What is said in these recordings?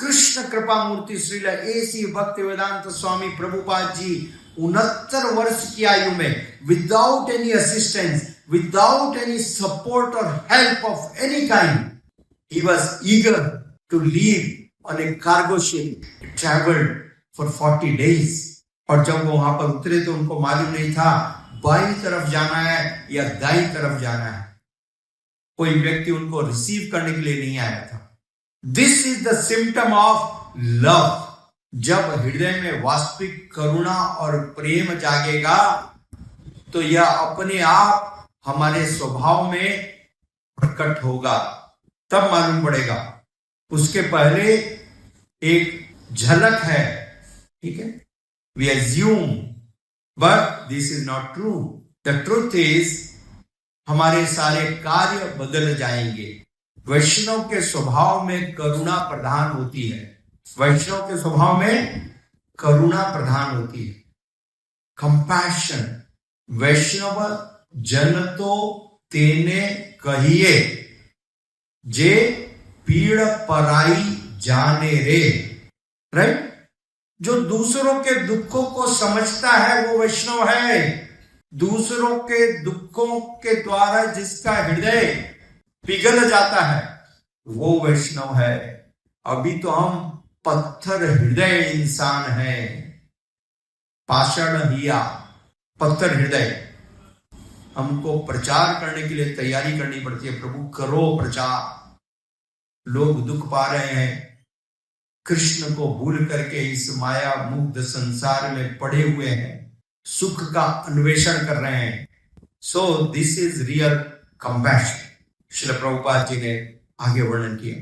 कृष्ण कृपा मूर्ति श्रील A.C. भक्तिवेदांत स्वामी प्रभुपाद जी 69 वर्ष की आयु में without any assistance, without any support और help of any kind, he was eager to leave on a cargo ship, traveled for 40 days. और जब वो वहां पर उतरे तो उनको मालूम नहीं था बाईं तरफ जाना है या दाईं तरफ जाना है। कोई व्यक्ति उनको रिसीव करने के लिए नहीं आया था। This is the symptom of love. जब हृदय में वास्तविक करुणा और प्रेम जागेगा तो यह अपने आप हमारे स्वभाव में प्रकट होगा, तब मालूम पड़ेगा। उसके पहले एक झलक है, ठीक है। We assume, but this is not true. The truth is, हमारे सारे कार्य बदल जाएंगे। वैष्णव के स्वभाव में करुणा प्रधान होती है। वैष्णव के स्वभाव में करुणा प्रधान होती है, कंपैशन। वैष्णव जन तो तेने कहिए जे पीड़ पराई जाने रे, राइट। जो दूसरों के दुखों को समझता है वो वैष्णव है। दूसरों के दुखों के द्वारा जिसका हृदय पिघल जाता है वो वैष्णव है। अभी तो हम पत्थर हृदय इंसान हैं, पाषाण हिया, पत्थर हृदय। हमको प्रचार करने के लिए तैयारी करनी पड़ती है। प्रभु करो प्रचार। लोग दुख पा रहे हैं, कृष्ण को भूल करके इस माया मुग्ध संसार में पड़े हुए हैं, सुख का अन्वेषण कर रहे हैं। So this is real compassion. Srila Prabhupada ji ने आगे वर्णन किया।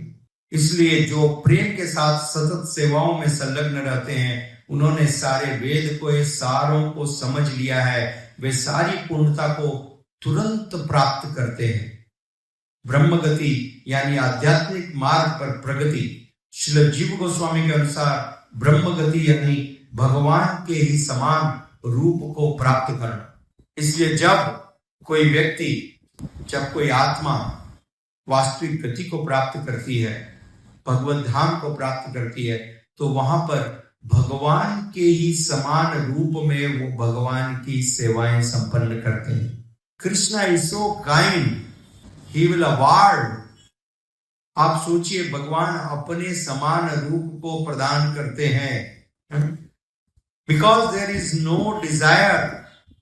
इसलिए जो प्रेम के साथ सतत सेवाओं में संलग्न रहते हैं, उन्होंने सारे वेद को, सारों को समझ लिया है। वे सारी पूर्णता को तुरंत प्राप्त करते हैं। ब्रह्मगति यानी आध्यात्मिक मार्ग पर प्रगति। श्रील जीव गोस्वामी के अनुसार ब्रह्मगति यानी भगवान के ही समान रूप को प्राप्त करना। इसलिए जब कोई व्यक्ति, जब कोई आत्मा वास्तविक गति को प्राप्त करती है, भगवत धाम को प्राप्त करती है, तो वहां पर भगवान के ही समान रूप में वो भगवान की सेवाएं संपन्न करते हैं। Krishna is so kind, he will award. आप सोचिए, भगवान अपने समान रूप को प्रदान करते हैं। Because there is no Dzire